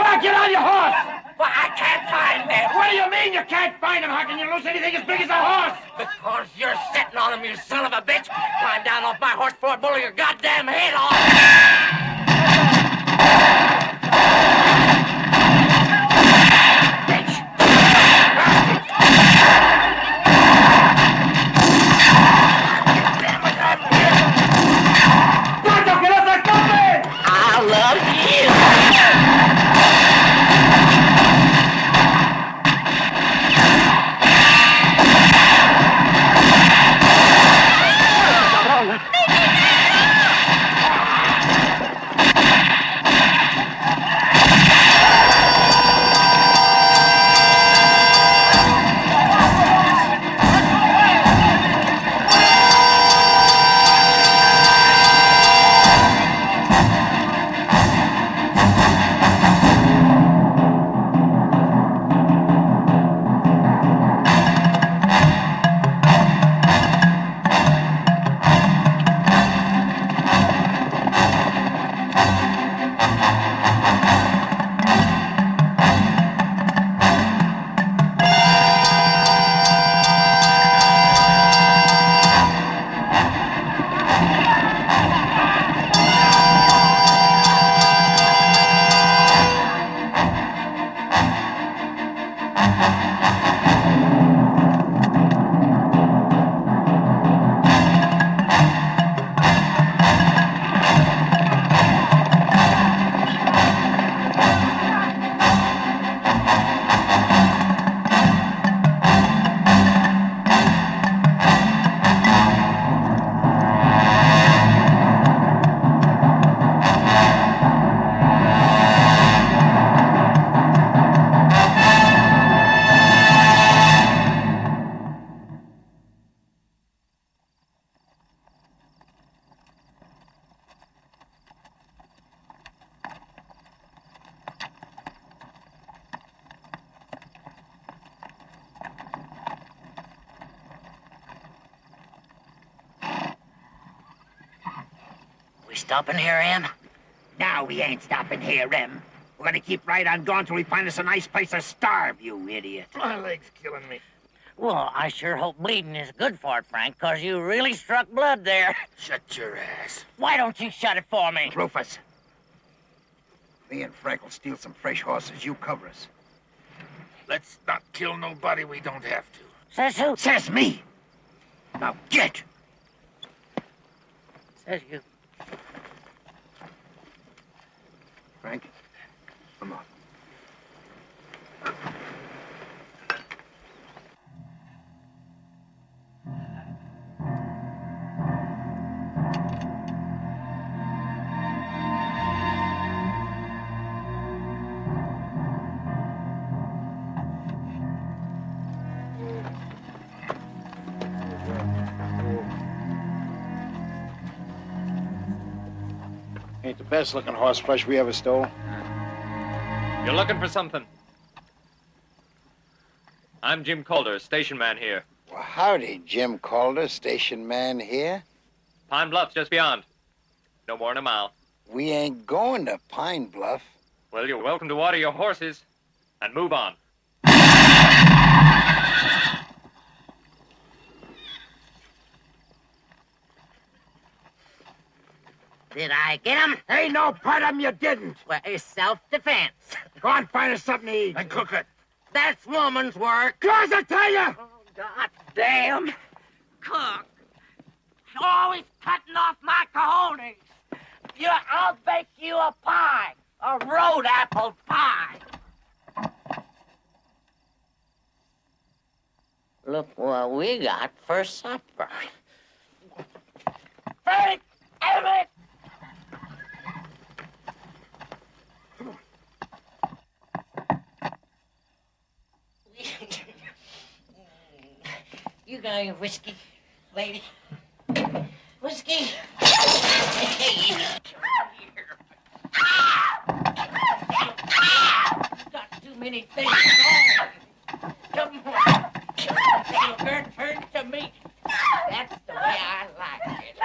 back, get on your horse! Well, I can't find him. What do you mean you can't find him? How can you lose anything as big as a horse? Because you're sitting on him, you son of a bitch. Climb down off my horse before I blow your goddamn head off. I love you. We stopping here, Em? No, we ain't stopping here, Em. We're gonna keep right on going till we find us a nice place to starve, you idiot. My leg's killing me. Well, I sure hope bleeding is good for it, Frank, 'cause you really struck blood there. Shut your ass. Why don't you shut it for me? Rufus, me and Frank will steal some fresh horses. You cover us. Let's not kill nobody we don't have to. Says who? Says me. Now get. Says you. Frank, come on. Ain't the best looking horseflesh we ever stole. You're looking for something. I'm Jim Calder, station man here. Well, howdy, Jim Calder, station man here. Pine Bluff's just beyond. No more than a mile. We ain't going to Pine Bluff. Well, you're welcome to water your horses and move on. Did I get him? Ain't no part of him you didn't. Well, it's self-defense. Go on, find us something to eat. And cook it. That's woman's work. Close, I tell you! Oh, God damn. Cook. Always cutting off my cojones. I'll bake you a pie. A road apple pie. Look what we got for supper. Frank, Emmett! You got any whiskey, lady? Whiskey? Hey, come here. Got too many things on. Come on. Your turn to me. That's the way I like it.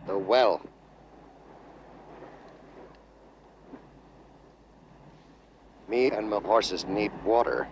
The well. Me and my horses need water.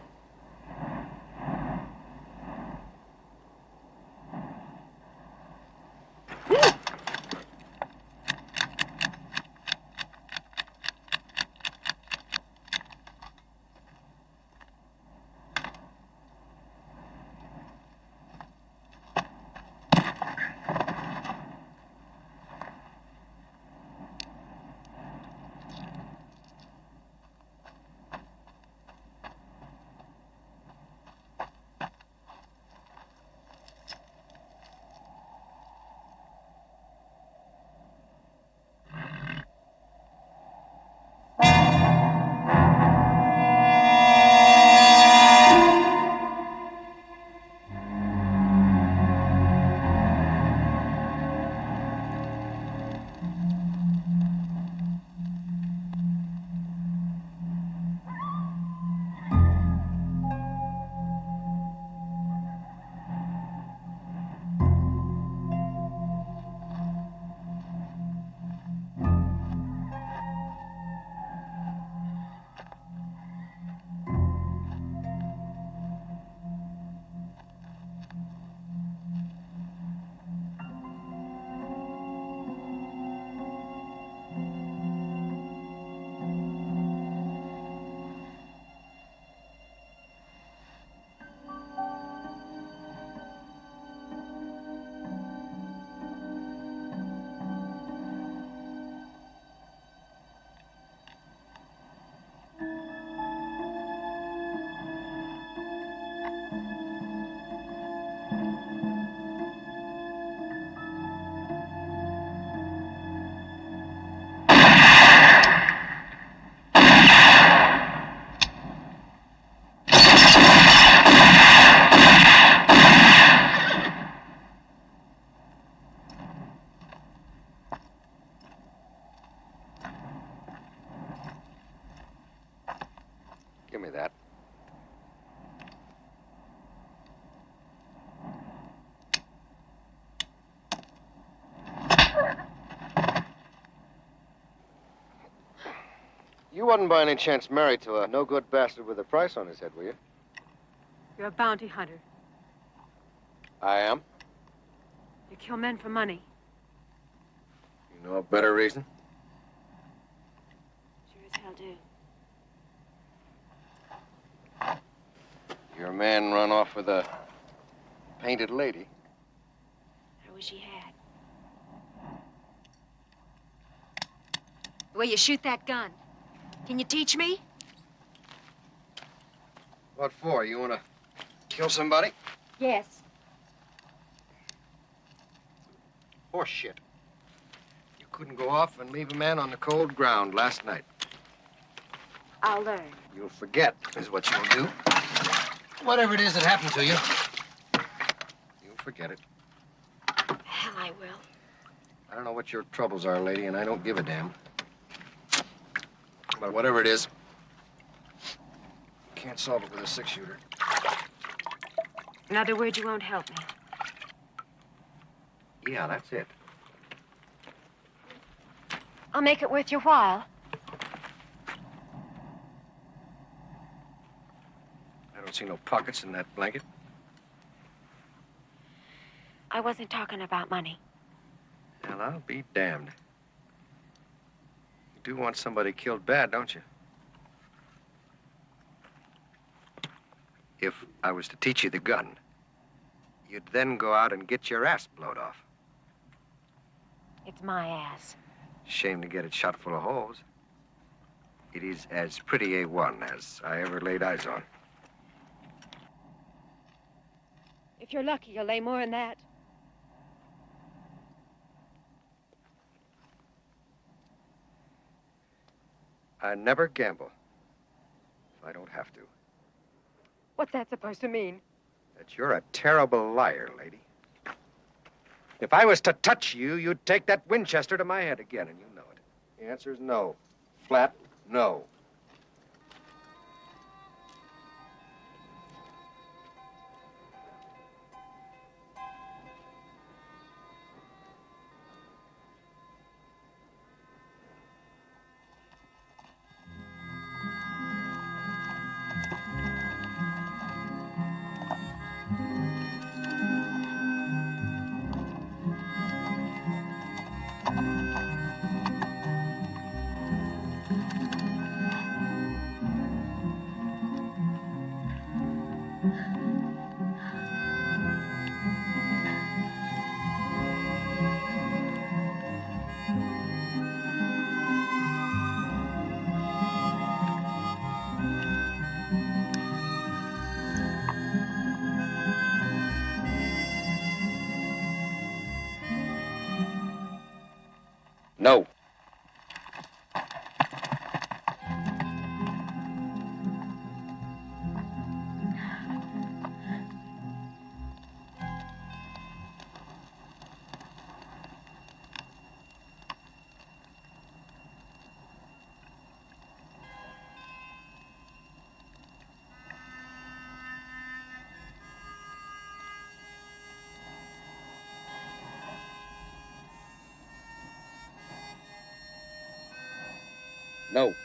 Give me that. You wasn't by any chance married to a no-good bastard with a price on his head, were you? You're a bounty hunter. I am. You kill men for money. You know a better reason? Sure as hell do. Your man run off with a painted lady. I wish he had. The way you shoot that gun. Can you teach me? What for? You want to kill somebody? Yes. Horse shit. You couldn't go off and leave a man on the cold ground last night. I'll learn. You'll forget, is what you'll do. Whatever it is that happened to you, you'll forget it. Hell, I will. I don't know what your troubles are, lady, and I don't give a damn. But whatever it is, you can't solve it with a six-shooter. In other words, you won't help me. Yeah, that's it. I'll make it worth your while. I don't see no pockets in that blanket. I wasn't talking about money. Well, I'll be damned. You do want somebody killed bad, don't you? If I was to teach you the gun, you'd then go out and get your ass blowed off. It's my ass. Shame to get it shot full of holes. It is as pretty A1 as I ever laid eyes on. If you're lucky, you'll lay more than that. I never gamble if I don't have to. What's that supposed to mean? That you're a terrible liar, lady. If I was to touch you, you'd take that Winchester to my head again, and you know it. The answer is no. Flat no. No. No.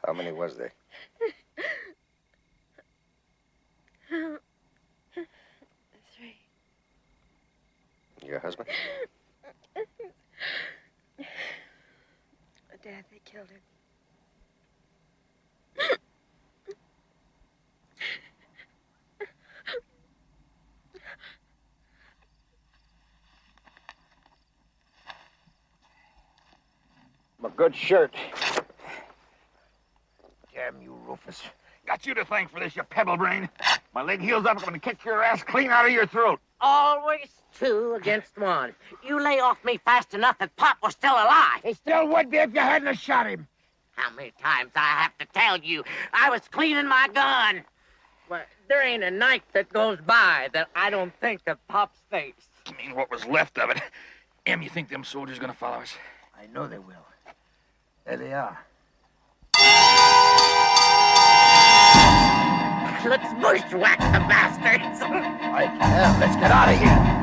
How many was there? 3. Your husband? Dad, they killed him. A good shirt. Damn you, Rufus. Got you to thank for this, you pebble brain. My leg heals up, I'm gonna kick your ass clean out of your throat. Always 2 against 1. You lay off me fast enough that Pop was still alive. He still would be if you hadn't have shot him. How many times I have to tell you I was cleaning my gun? Well, there ain't a night that goes by that I don't think of Pop's face. I mean, what was left of it. Em, you think them soldiers gonna follow us? I know they will. There they are. Let's bushwhack the bastards. Right, yeah, let's get out of here.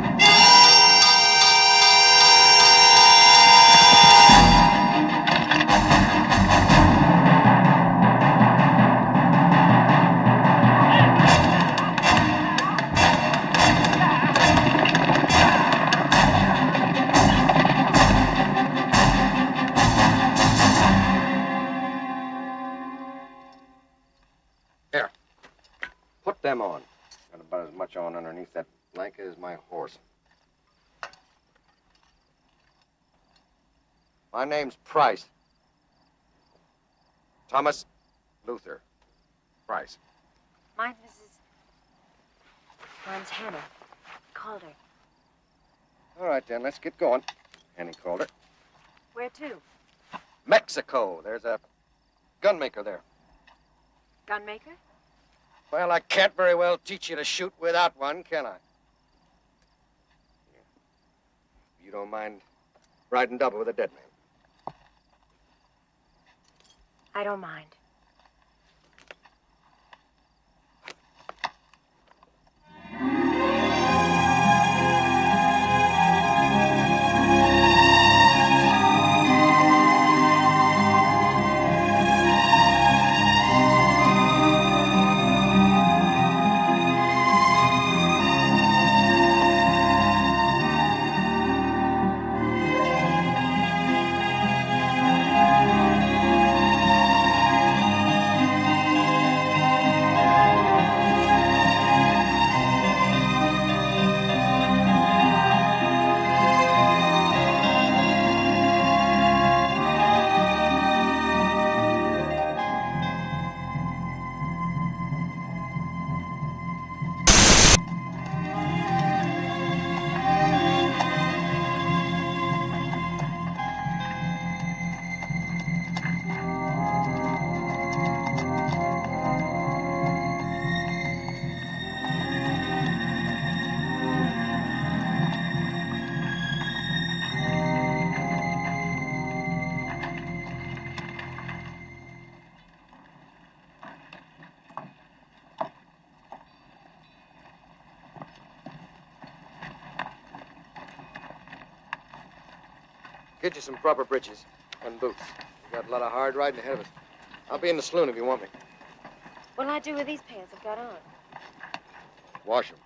Here. Put them on. Got about as much on underneath that blanket as my horse. My name's Price. Thomas Luther Price. Mine's Hannah. Calder. All right, then, let's get going. Annie Calder. Where to? Mexico. There's a gunmaker there. Gunmaker? Well, I can't very well teach you to shoot without one, can I? You don't mind riding double with a dead man? I don't mind. Get you some proper breeches and boots. We got a lot of hard riding ahead of us. I'll be in the saloon if you want me. What'll I do with these pants I've got on? Wash them.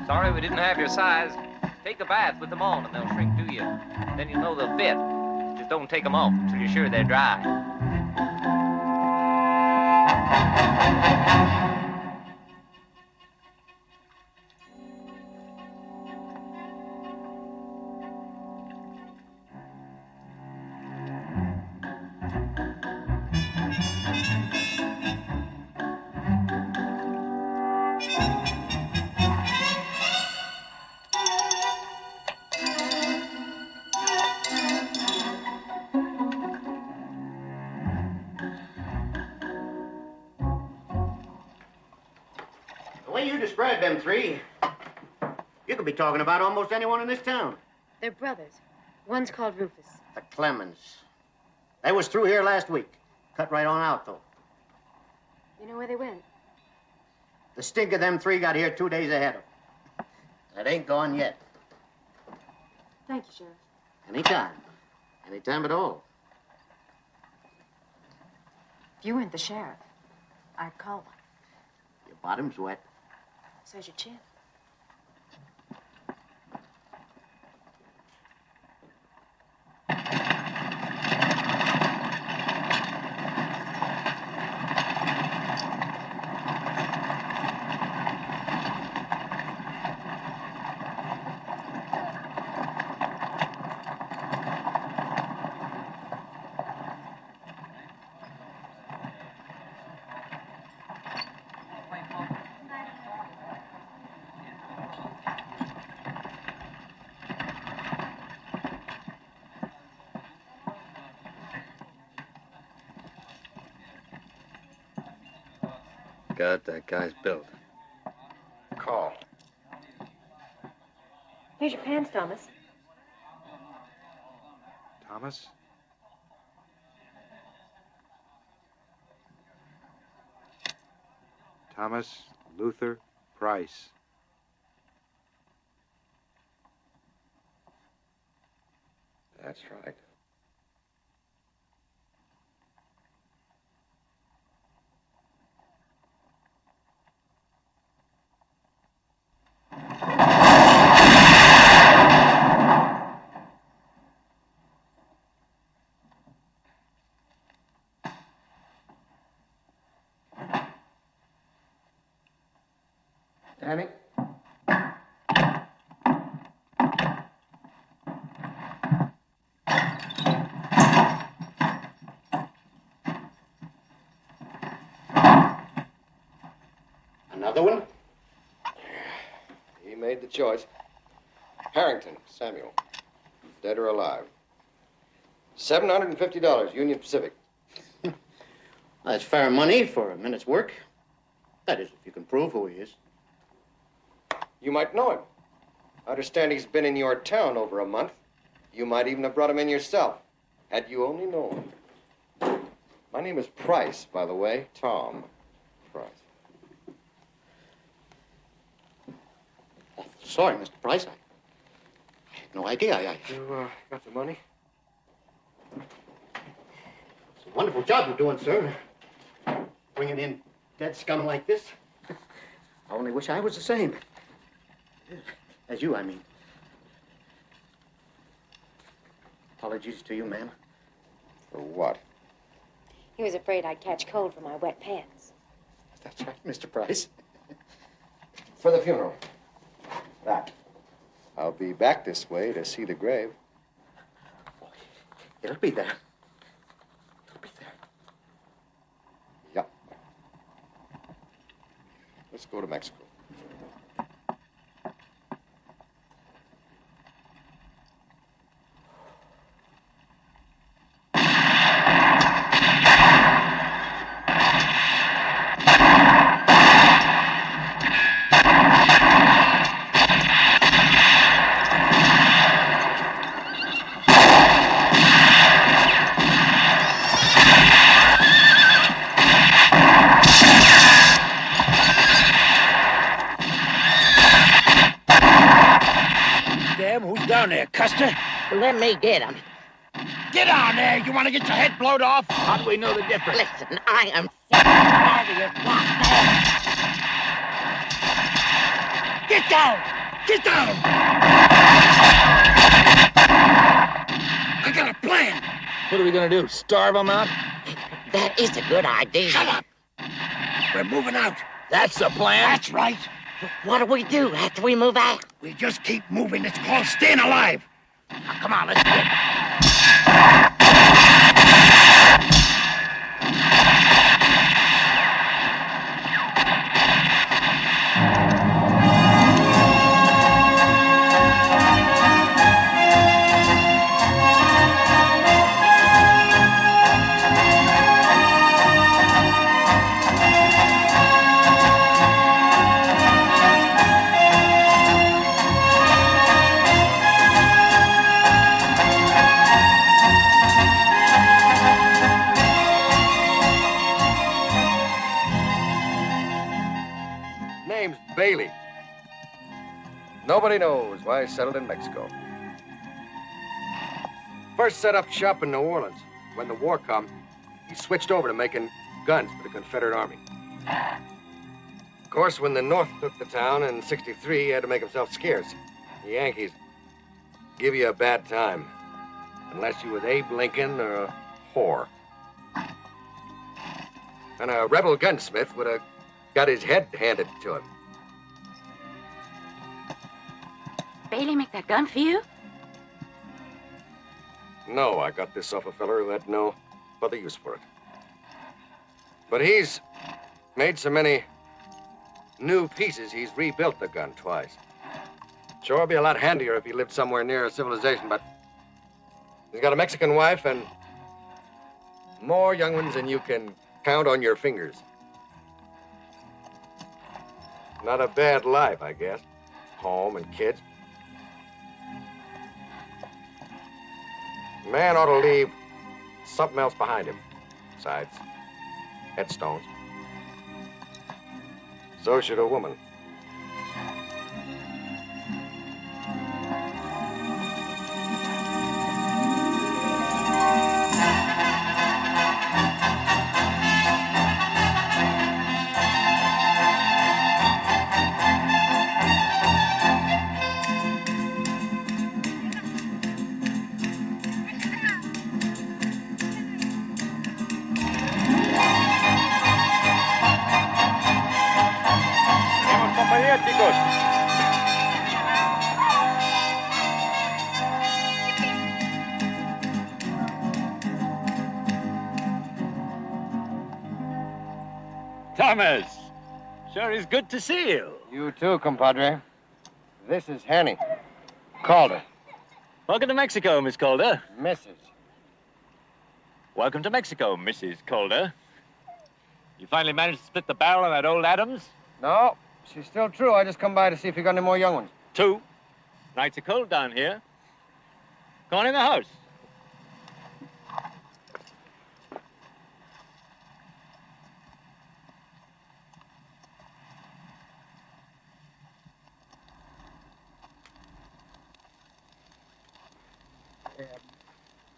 Sorry we didn't have your size. Take a bath with them on and they'll shrink to you. Then you'll know they'll fit. Just don't take them off until you're sure they're dry. The way you described them three, you could be talking about almost anyone in this town. They're brothers. One's called Rufus. The Clemens. They was through here last week. Cut right on out, though. You know where they went? The stink of them three got here 2 days ahead of them. It ain't gone yet. Thank you, Sheriff. Anytime. Anytime at all. If you weren't the sheriff, I'd call one. Your bottom's wet. So's your chin. Got that guy's built. Call. Here's your pants, Thomas. Thomas? Thomas Luther Price. That's right. Danny? Another one? He made the choice. Harrington, Samuel. Dead or alive. $750, Union Pacific. That's fair money for a minute's work. That is, if you can prove who he is. You might know him. I understand he's been in your town over a month. You might even have brought him in yourself, had you only known. My name is Price, by the way. Tom Price. Oh, sorry, Mr. Price. I had no idea. You got the money? It's a wonderful job you're doing, sir. Bringing in dead scum like this. I only wish I was the same. As you, I mean. Apologies to you, ma'am. For what? He was afraid I'd catch cold from my wet pants. That's right, Mr. Price. For the funeral. That. I'll be back this way to see the grave. It'll be there. It'll be there. Yep. Let's go to Mexico. down there, Custer. Let me get him. Get down there. You want to get your head blowed off? How do we know the difference? Listen, I am sick and tired of your goddamn. Get down! Get down! I got a plan. What are we gonna do? Starve them out? That is a good idea. Shut up. We're moving out. That's the plan. That's right. What do we do after we move out? We just keep moving. It's called staying alive. Now, come on, let's get. Name's Bailey. Nobody knows why I settled in Mexico. First set up shop in New Orleans. When the war come, he switched over to making guns for the Confederate Army. Of course, when the North took the town in '63, he had to make himself scarce. The Yankees give you a bad time, unless you was Abe Lincoln or a whore. And a rebel gunsmith would have got his head handed to him. Bailey make that gun for you? No, I got this off a feller who had no other use for it. But he's made so many new pieces, he's rebuilt the gun twice. Sure, it'd be a lot handier if he lived somewhere near a civilization, but he's got a Mexican wife and more young ones than you can count on your fingers. Not a bad life, I guess. Home and kids. A man ought to leave something else behind him. Besides headstones. So should a woman. Thomas, sure is good to see you. You too, compadre. This is Hanny. Calder. Welcome to Mexico, Miss Calder. Mrs. Welcome to Mexico, Mrs. Calder. You finally managed to split the barrel on that old Adams? No, she's still true. I just come by to see if you got any more young ones. 2. Nights are cold down here. Go on in the house.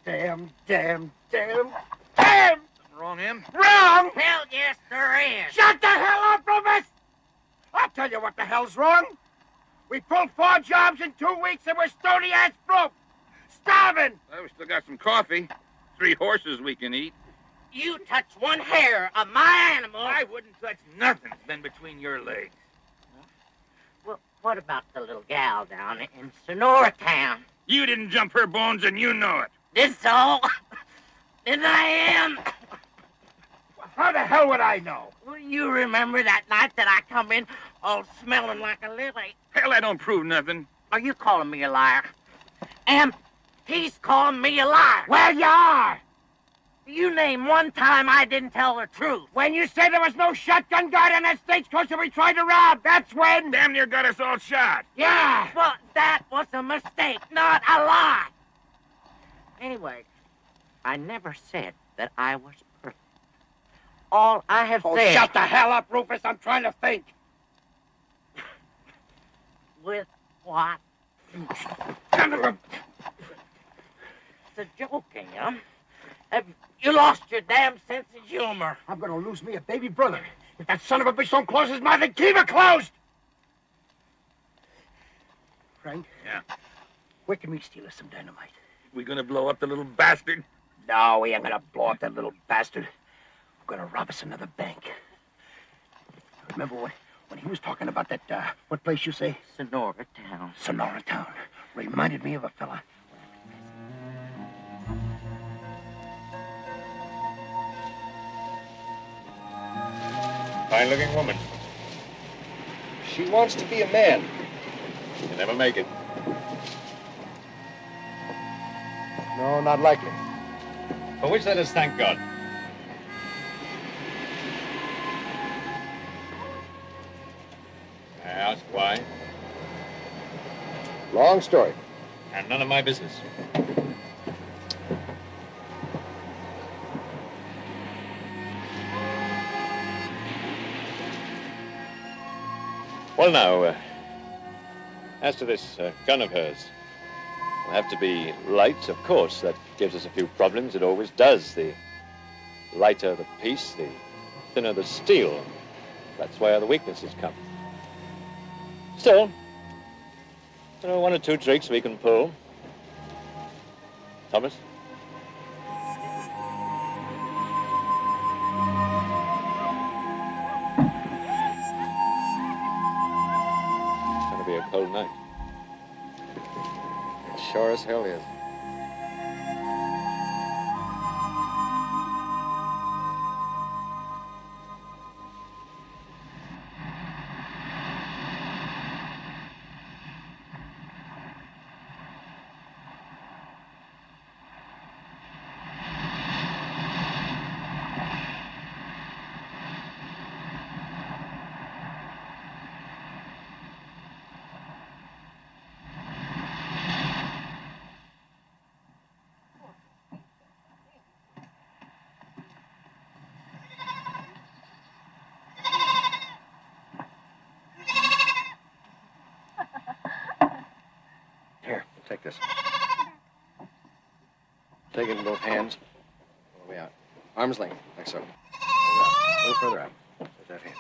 Damn, damn, damn, damn! Something wrong, Em? Wrong! Hell yes, there is. Shut the hell up, Rufus! I'll tell you what the hell's wrong. We pulled 4 jobs in 2 weeks and we're stony-ass broke. Starving! Well, we still got some coffee. 3 horses we can eat. You touch one hair of my animal. I wouldn't touch nothing that's been between your legs. Well, what about the little gal down in Sonora Town? You didn't jump her bones and you know it. This so? Then I am. How the hell would I know? Well, you remember that night that I come in all smelling like a lily? Hell, that don't prove nothing. Are you calling me a liar? And he's calling me a liar. Well, you are! You name one time I didn't tell the truth. When you said there was no shotgun guard on that stagecoach that we tried to rob, that's when... Damn near got us all shot. Yeah! But that was a mistake, not a lie. Anyway, I never said that I was perfect. All I have said... Shut the hell up, Rufus. I'm trying to think. With what? It's a joking, huh? Have you lost your damn sense of humor? I'm gonna lose me a baby brother. If that son of a bitch don't close his mouth and keep it closed! Frank? Yeah? Where can we steal us some dynamite? We gonna blow up the little bastard? No, we ain't gonna blow up that little bastard. We're gonna rob us another bank. Remember when he was talking about that, what place you say? Sonora Town. Sonora Town. Reminded me of a fella. Fine-looking woman. She wants to be a man. You never make it. No, not likely. For which let us thank God. I ask why, Long story. and none of my business. Well, now, as to this gun of hers, it'll have to be light, of course. That gives us a few problems. It always does. The lighter the piece, the thinner the steel. That's where the weaknesses come. Still, there are one or two tricks we can pull. Thomas? It's going to be a cold night. It sure as hell is. Here, take this. Take it in both hands. All the way out. Arm's length, like so. A little further out. With that hand.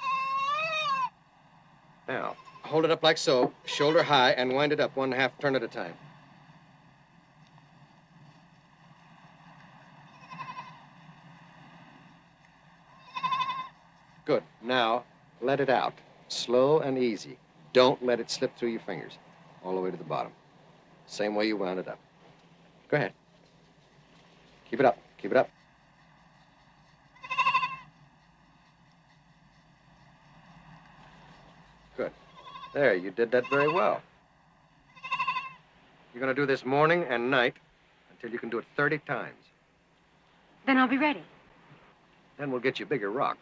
Now, hold it up like so, shoulder high, and wind it up 1/2 turn at a time. Good. Now, let it out. Slow and easy. Don't let it slip through your fingers. All the way to the bottom. Same way you wound it up. Go ahead. Keep it up. Keep it up. Good. There, you did that very well. You're going to do this morning and night until you can do it 30 times. Then I'll be ready. Then we'll get you a bigger rock.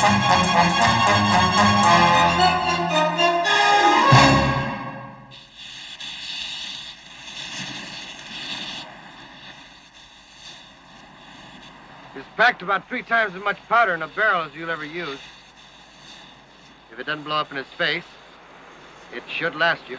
It's packed about 3 times as much powder in a barrel as you'll ever use. If it doesn't blow up in its face, it should last you.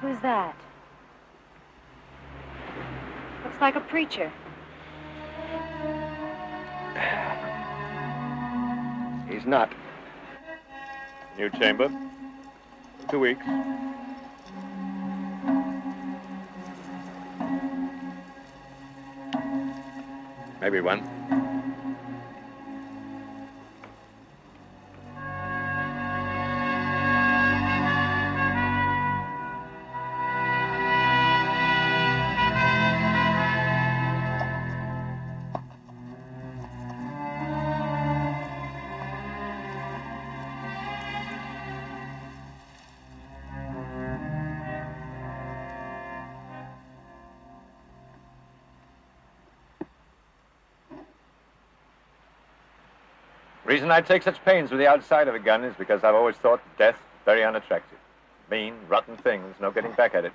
Who's that? Looks like a preacher. He's not. New chamber. 2 weeks. Maybe one. The reason I take such pains with the outside of a gun is because I've always thought death very unattractive. Mean, rotten things, no getting back at it.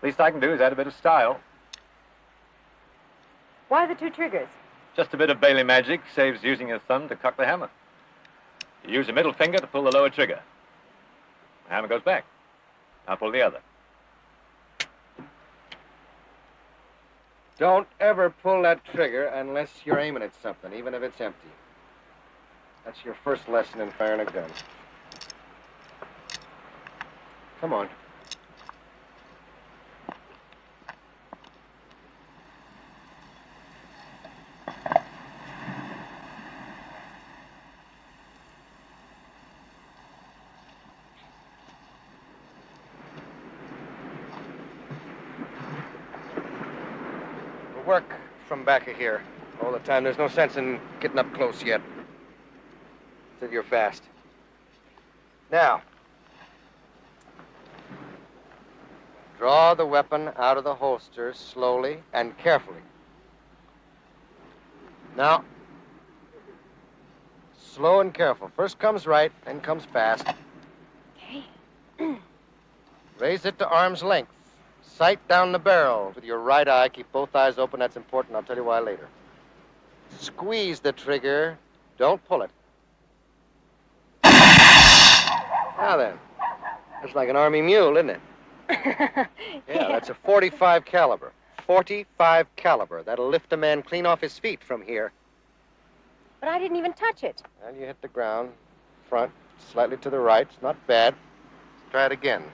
Least I can do is add a bit of style. Why the 2 triggers? Just a bit of Bailey magic saves using your thumb to cock the hammer. You use your middle finger to pull the lower trigger. The hammer goes back. Now pull the other. Don't ever pull that trigger unless you're aiming at something, even if it's empty. That's your first lesson in firing a gun. Come on. We'll work from back of here all the time. There's no sense in getting up close yet. Till you're fast. Now, draw the weapon out of the holster slowly and carefully. Now, slow and careful. First comes right, then comes fast. Okay. Raise it to arm's length. Sight down the barrel with your right eye. Keep both eyes open. That's important. I'll tell you why later. Squeeze the trigger. Don't pull it. Now then, that's like an army mule, isn't it? Yeah, that's a 45 caliber. 45 caliber. That'll lift a man clean off his feet from here. But I didn't even touch it. And you hit the ground, front, slightly to the right. It's not bad. Let's try it again.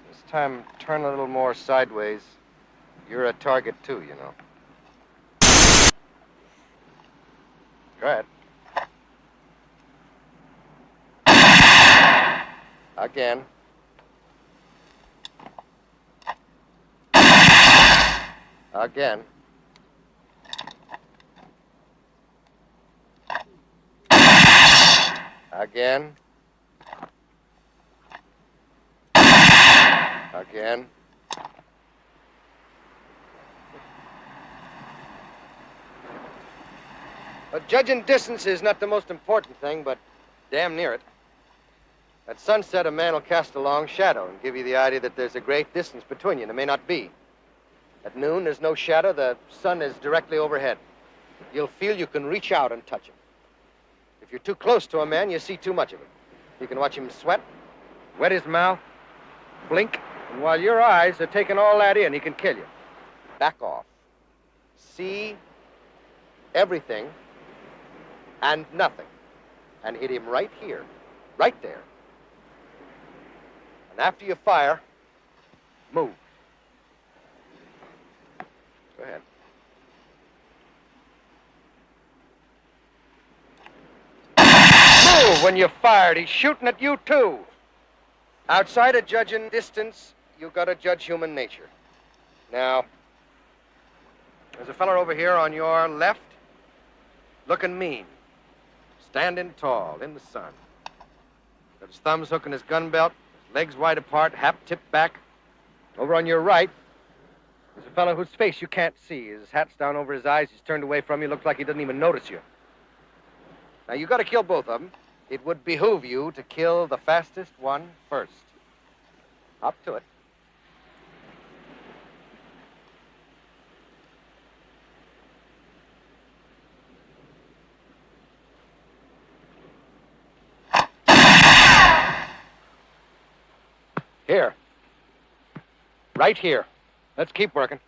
This time, turn a little more sideways. You're a target, too, you know. Try it. Again. Again. Again. Again. But judging distance is not the most important thing, but damn near it. At sunset, a man will cast a long shadow and give you the idea that there's a great distance between you, and there may not be. At noon, there's no shadow. The sun is directly overhead. You'll feel you can reach out and touch him. If you're too close to a man, you see too much of him. You can watch him sweat, wet his mouth, blink, and while your eyes are taking all that in, he can kill you. Back off. See everything and nothing. and hit him right here, right there. And after you fire, move. Go ahead. Move when you fired. He's shooting at you, too. Outside of judging distance, you gotta judge human nature. Now, there's a fella over here on your left, looking mean, standing tall in the sun. Got his thumbs hooked in his gun belt, his legs wide apart, hat tipped back. Over on your right, there's a fellow whose face you can't see. His hat's down over his eyes, he's turned away from you, looks like he doesn't even notice you. Now, you gotta kill both of them. It would behoove you to kill the fastest one first. Up to it. Here. Right here. Let's keep working.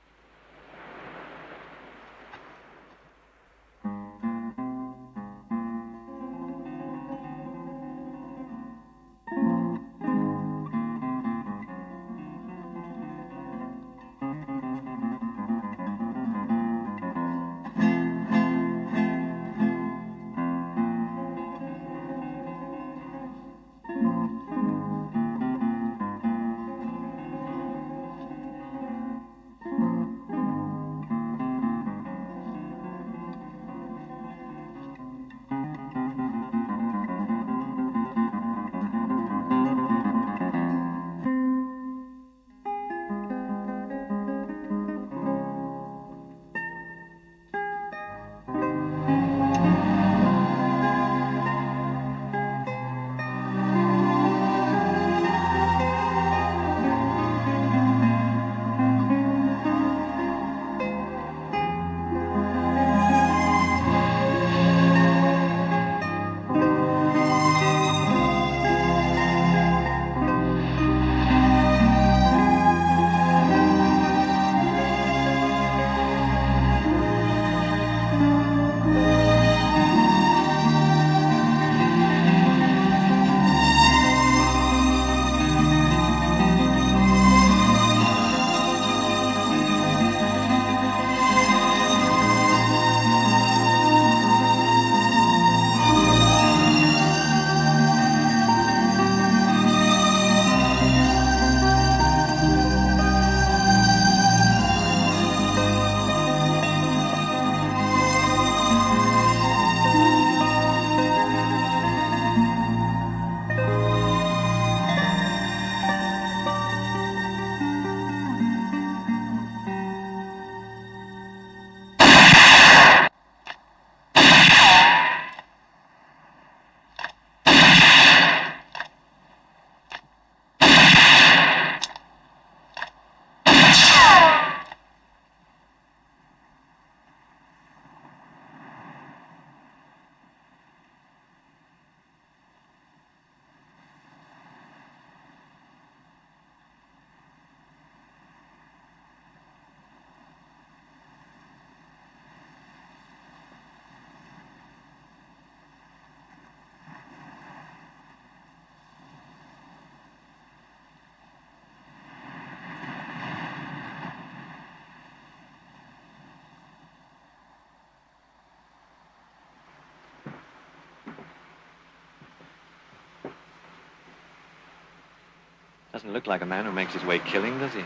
Doesn't look like a man who makes his way killing, does he?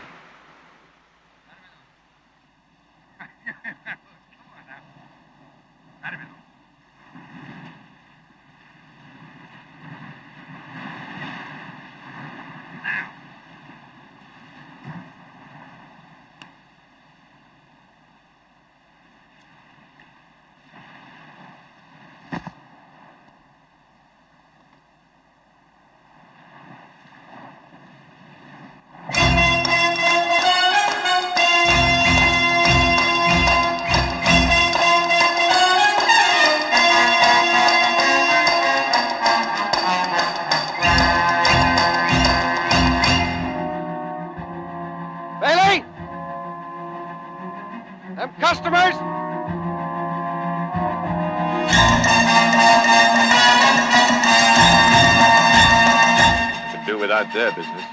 without their business.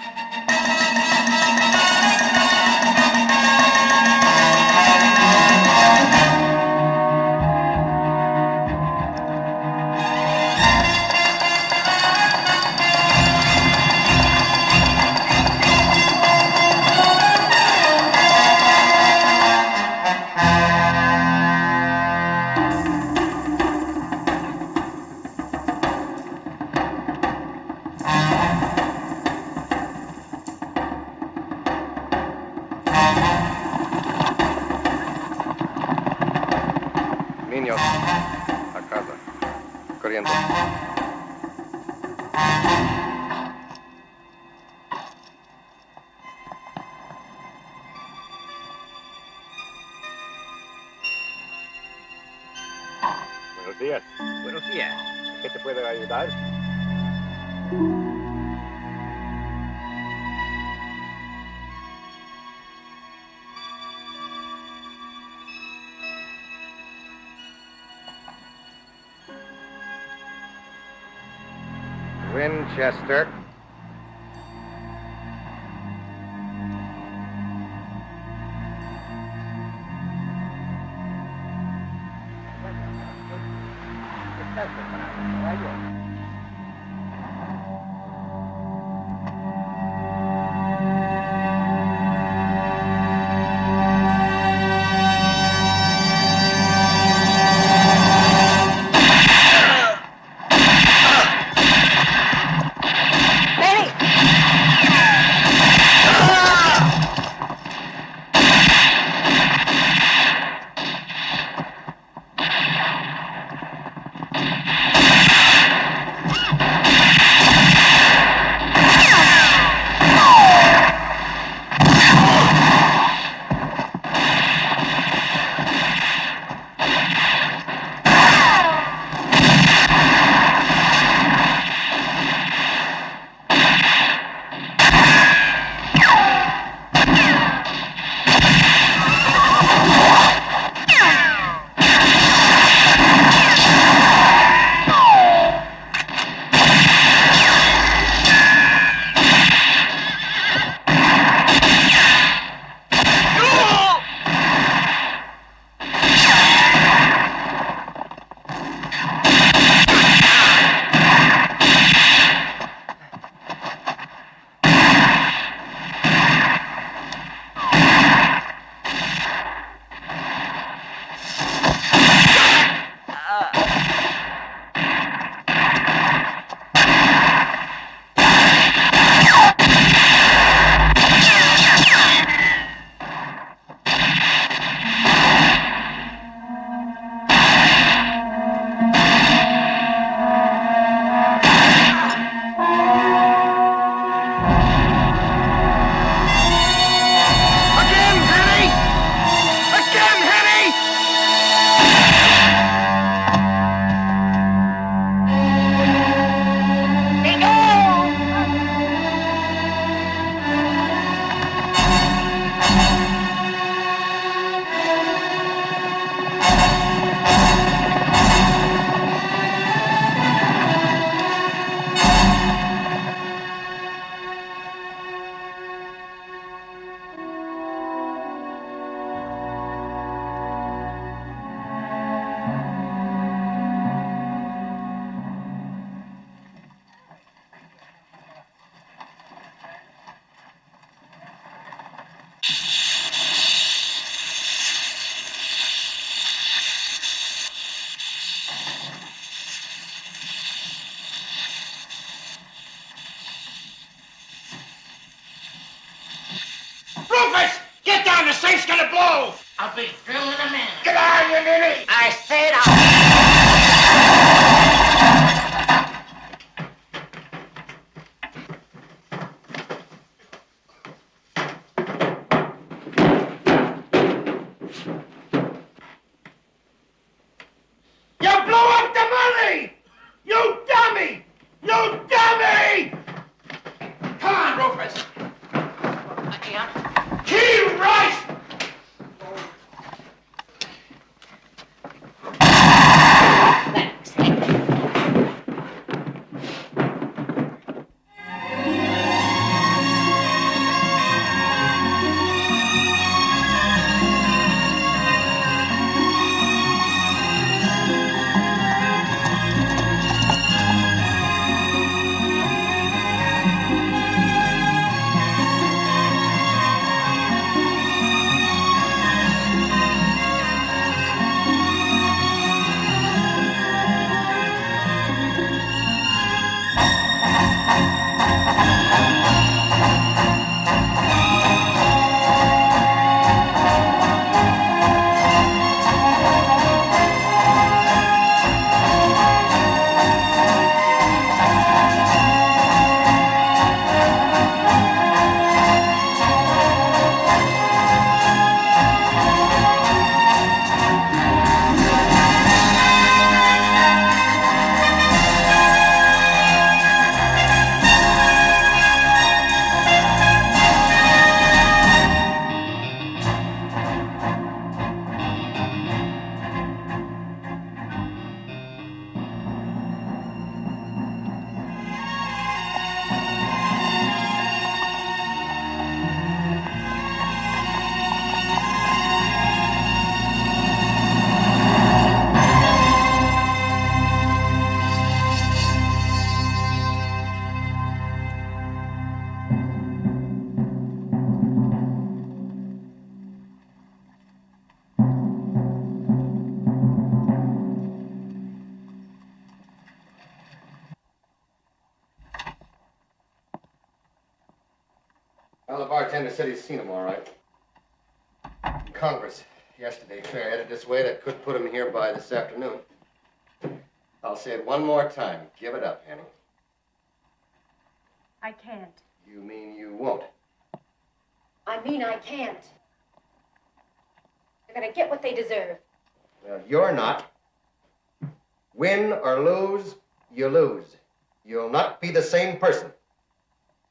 Niños, a casa. Corriendo. Buenos días. Buenos días. ¿En qué te puedo ayudar? Winchester. Rufus! Get down! The saint's gonna blow! I'll be through in a minute. Get on, you ninny! I said I'll... You blew up the money! You dummy! You dummy! Come on, Rufus! Key Rice! bartender said he's seen him all right. Congress yesterday headed this way. That could put him here by this afternoon. I'll say it one more time. Give it up, Annie. I can't. You mean you won't? I mean I can't. They're gonna get what they deserve. Well, you're not. Win or lose, you lose. You'll not be the same person.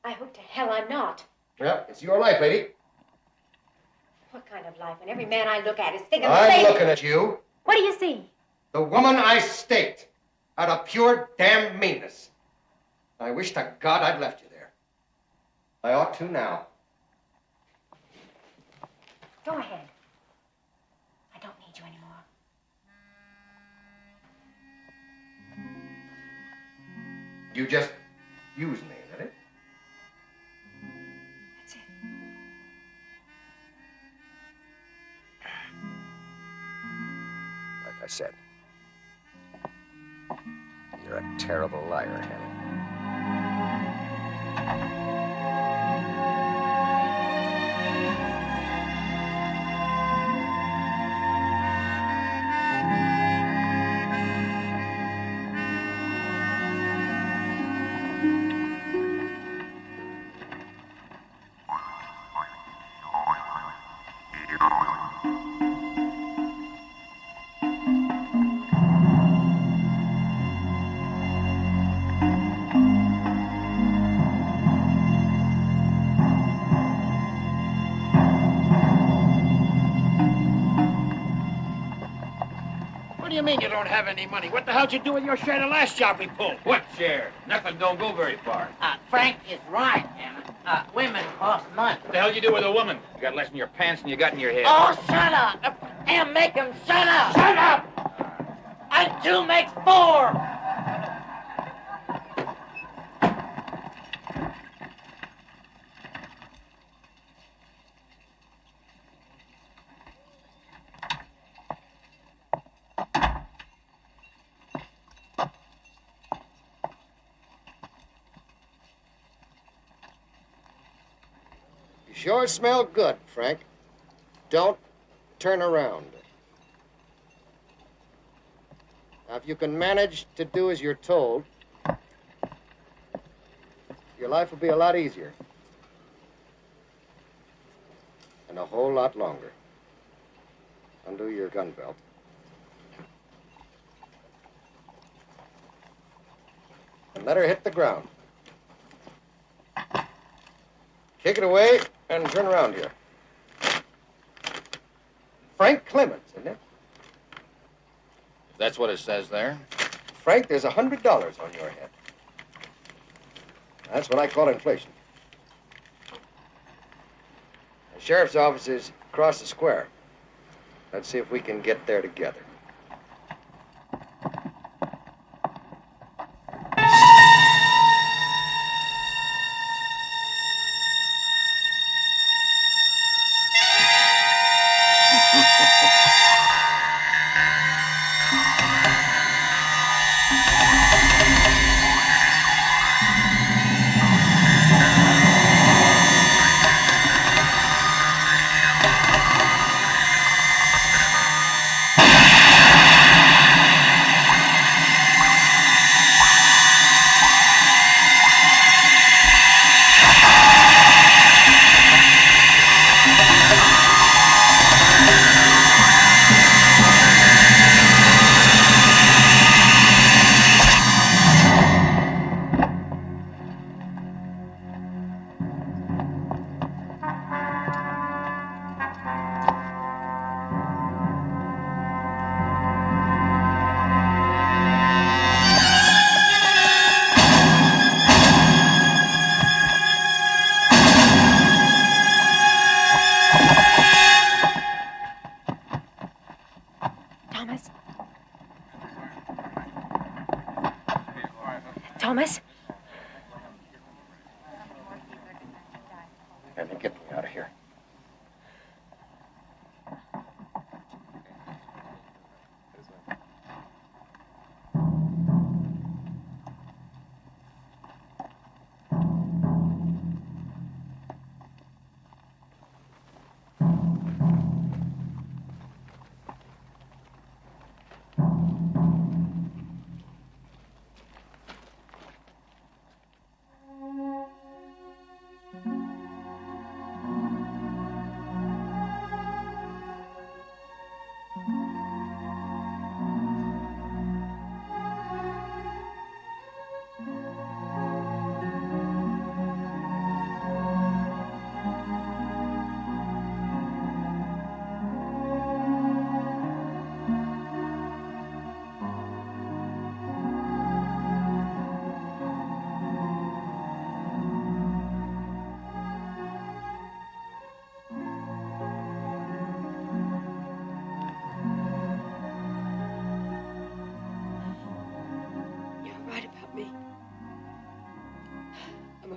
I hope to hell I'm not. Well, it's your life, lady. What kind of life when every man I look at is thinking the same? I'm looking at you. What do you see? The woman I staked out of pure damn meanness. I wish to God I'd left you there. I ought to now. Go ahead. I don't need you anymore. You just use me, is that it? That's it. Like I said, you're a terrible liar, Annie. What do you mean you don't have any money? What the hell'd you do with your share of the last job we pulled? What share? Nothing don't go very far. Frank is right, Anna. Women cost money. What the hell you do with a woman? You got less in your pants than you got in your head. Oh, shut up! And make him shut up! Shut up! And 2 makes 4! You sure smell good, Frank. Don't turn around. Now, if you can manage to do as you're told, your life will be a lot easier. And a whole lot longer. Undo your gun belt. And let her hit the ground. Kick it away and turn around here. Frank Clemens, isn't it? That's what it says there. Frank, there's $100 on your head. That's what I call inflation. The sheriff's office is across the square. Let's see if we can get there together. Thomas? And get me out of here.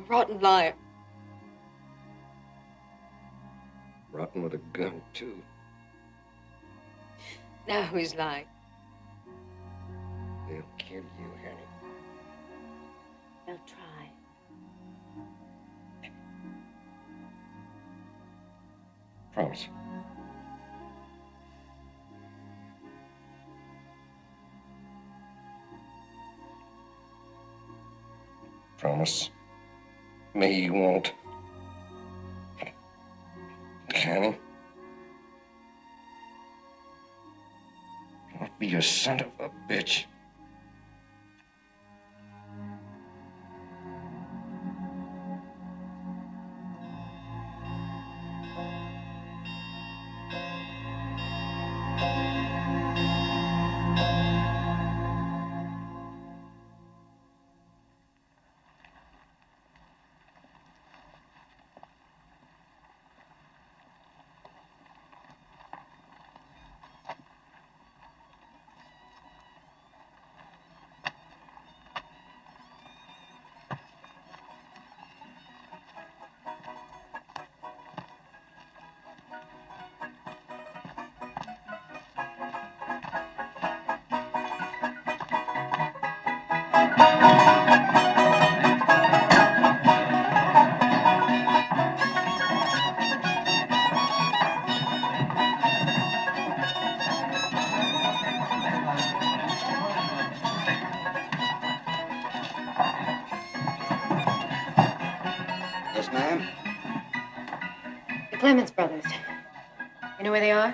rotten liar. Rotten with a gun, too. Now who's lying? They'll kill you, Annie. They'll try. Promise. Promise me you won't. Annie? Don't be a son of a bitch. Yes, ma'am. The Clements brothers. You know where they are?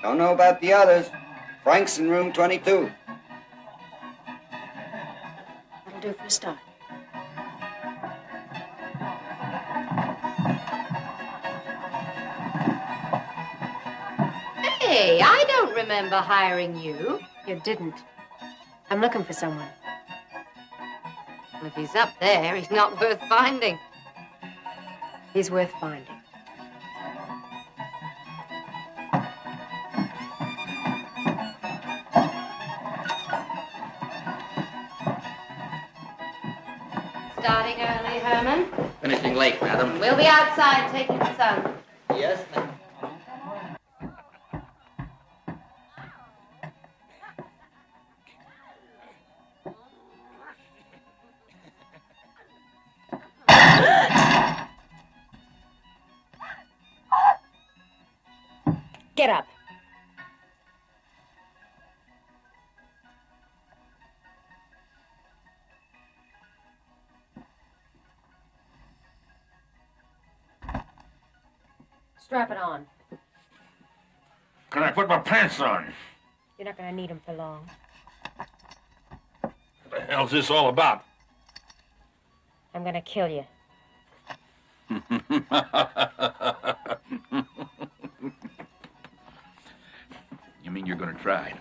Don't know about the others. Frank's in room 22. That'll do for a start. Hey, I don't remember hiring you. You didn't. I'm looking for someone. Well, if he's up there, he's not worth finding. He's worth finding. Starting early, Herman. Finishing late, madam. We'll be outside taking the sun. Yes, ma'am. Get up. Strap it on. Can I put my pants on? You're not gonna need them for long. What the hell's this all about? I'm gonna kill you. You mean you're gonna try?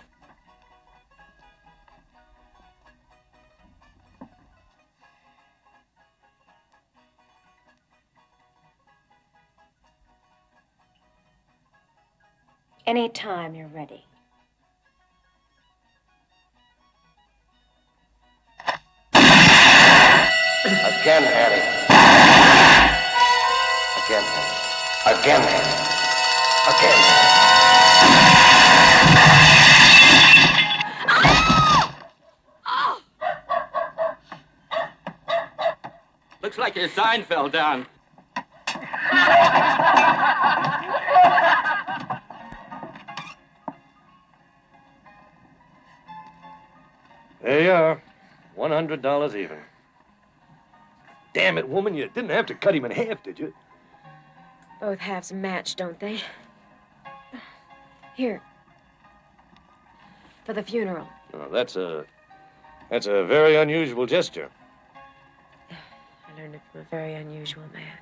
Anytime you're ready. Again, Annie. Again, Annie. Again, Annie. Again. Looks like your sign fell down. There you are. $100 even. Damn it, woman, you didn't have to cut him in half, did you? Both halves match, don't they? Here. For the funeral. Oh, that's a very unusual gesture. I learned it from a very unusual man.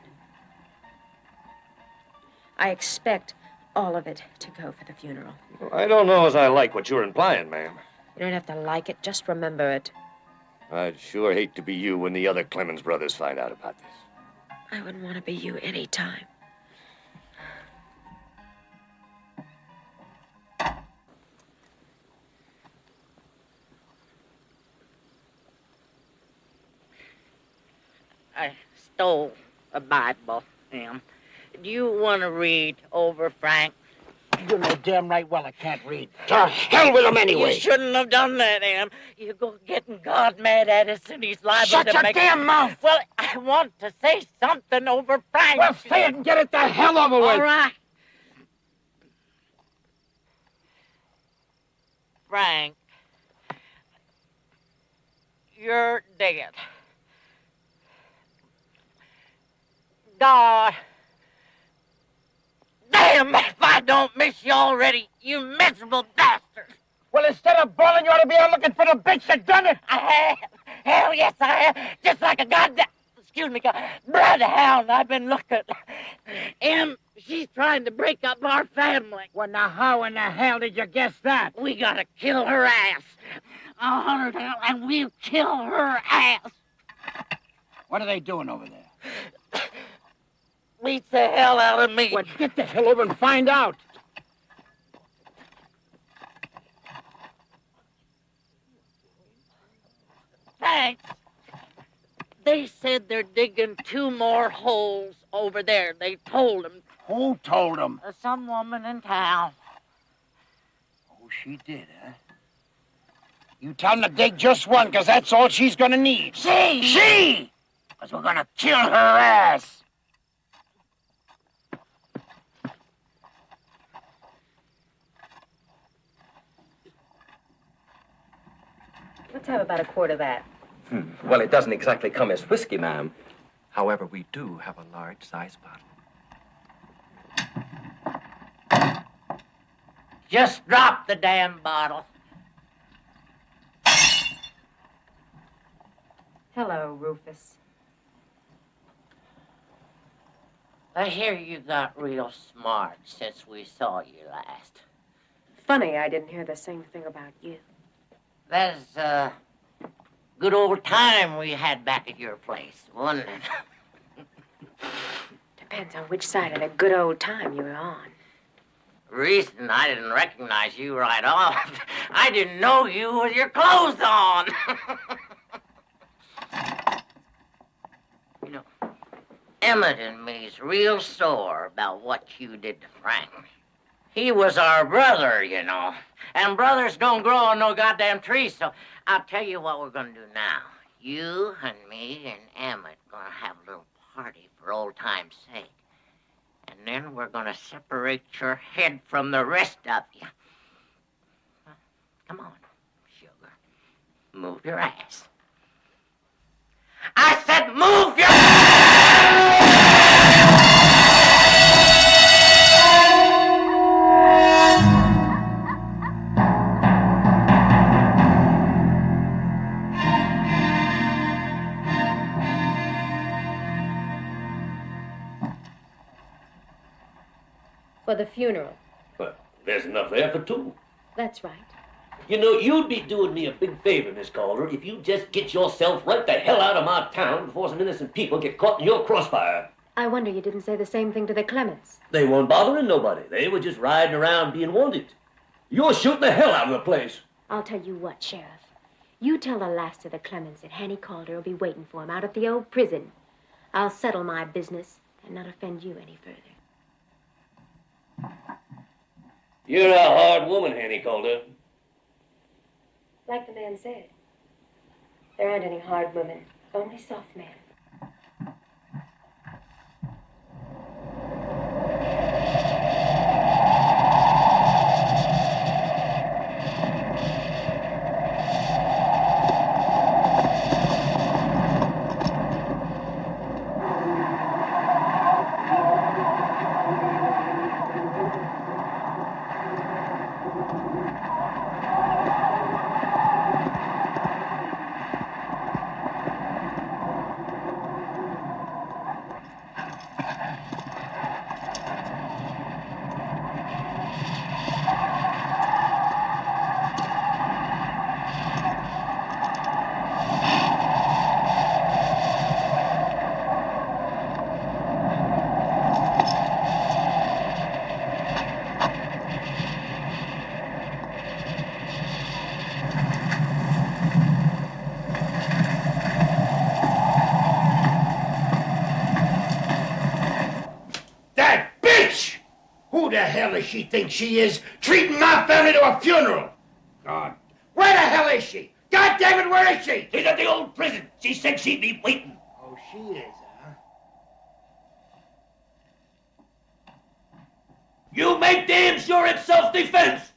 I expect all of it to go for the funeral. Well, I don't know as I like what you're implying, ma'am. You don't have to like it, just remember it. I'd sure hate to be you when the other Clemens brothers find out about this. I wouldn't want to be you any time. I stole a Bible, Em. Do you want to read over, Frank? You know damn right well I can't read. To hell with him anyway. You shouldn't have done that, Em. You go getting God mad at us, and he's liable Shut to your make... damn mouth! Well, I want to say something over Frank. Well, say it and get it the hell over with. All right. Frank, you're dead. God. Damn, if I don't miss you already, you miserable bastard. Well, instead of bawling, you ought to be out looking for the bitch that done it. I have. Hell, yes, I have. Just like a goddamn... Excuse me, bloodhound, I've been looking. Em, she's trying to break up our family. Well, now how in the hell did you guess that? We gotta kill her ass. I'll hunt her down, and we'll kill her ass. What are they doing over there? Beats the hell out of me. Well, get the hell over and find out. Thanks. They said they're digging 2 more holes over there. They told them. Who told them? Some woman in town. Oh, she did, huh? You tell them to dig just one, because that's all she's gonna need. She! Because we're gonna kill her ass. Let's have about a quart of that. Well, it doesn't exactly come as whiskey, ma'am. However, we do have a large-sized bottle. Just drop the damn bottle. Hello, Rufus. I hear you got real smart since we saw you last. Funny I didn't hear the same thing about you. That's a good old time we had back at your place, wasn't it? Depends on which side of the good old time you're on. Reason I didn't recognize you right off. I didn't know you with your clothes on. You know, Emmett and me's real sore about what you did to Frank. He was our brother, you know. And brothers don't grow on no goddamn trees, so I'll tell you what we're gonna do now. You and me and Emmett gonna have a little party for old time's sake. And then we're gonna separate your head from the rest of you. Come on, sugar. Move your ass. I said move your ass! For the funeral. Well, there's enough there for 2. That's right. You know, you'd be doing me a big favor, Miss Calder, if you just get yourself right the hell out of my town before some innocent people get caught in your crossfire. I wonder you didn't say the same thing to the Clements. They weren't bothering nobody. They were just riding around being wanted. You're shooting the hell out of the place. I'll tell you what, Sheriff. You tell the last of the Clements that Hanny Calder will be waiting for him out at the old prison. I'll settle my business and not offend you any further. You're a hard woman, Hanny Calder. Like the man said, there aren't any hard women, only soft men. hell does she think she is, treating my family to a funeral? God, where the hell is she? God damn it, where is she? She's at the old prison. She said she'd be waiting. Oh, she is, huh? You make damn sure it's self-defense.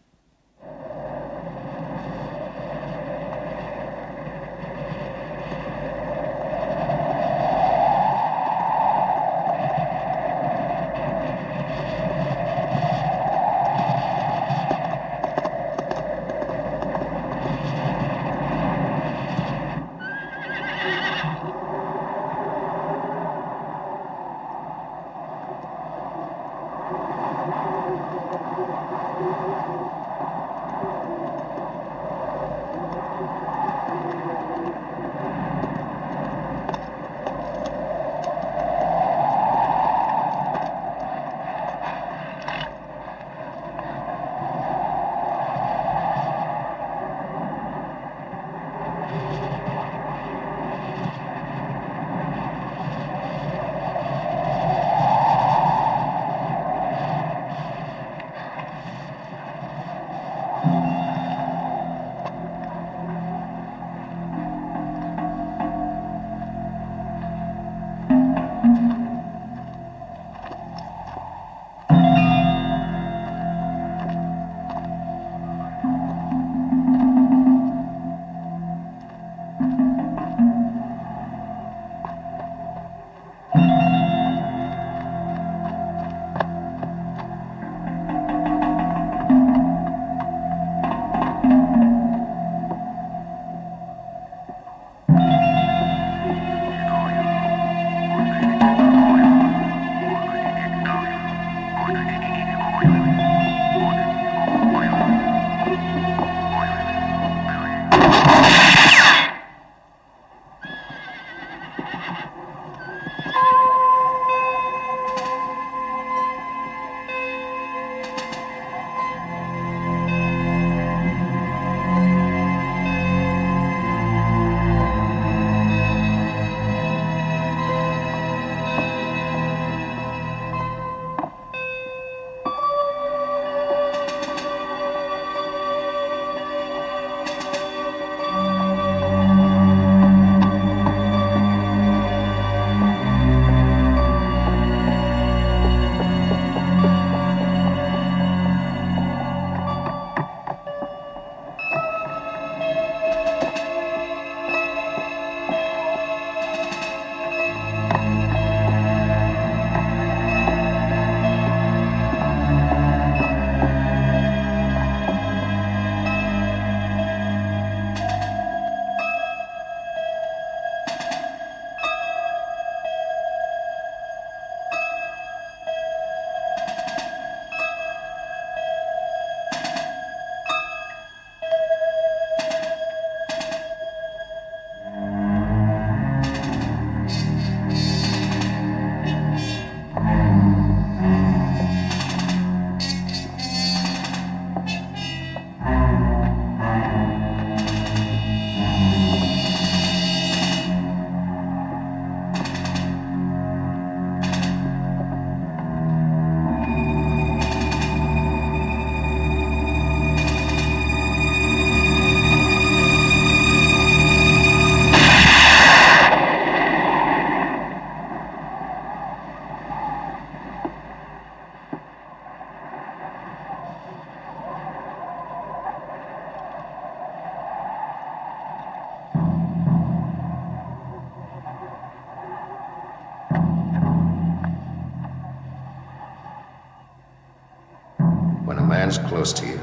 When a man's close to you,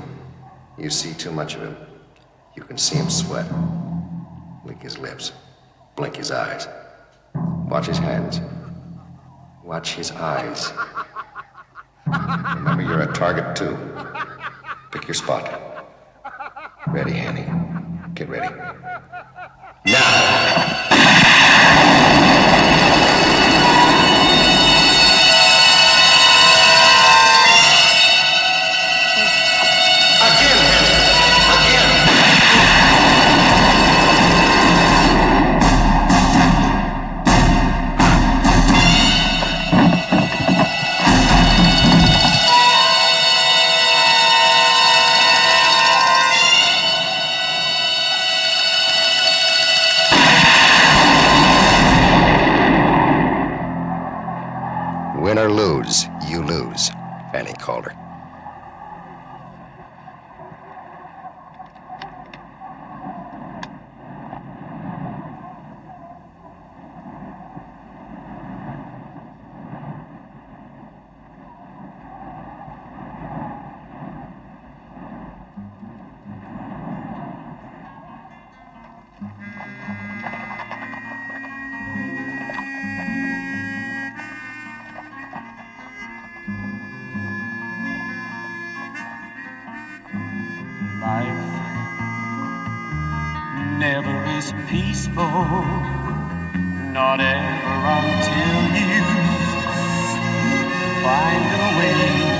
you see too much of him. You can see him sweat, lick his lips, blink his eyes, watch his hands, watch his eyes. Remember, you're a target too. Pick your spot. Ready, Hanny. Get ready. Now! Win or lose, you lose, Fanny Calder. Life never is peaceful, not ever until you find a way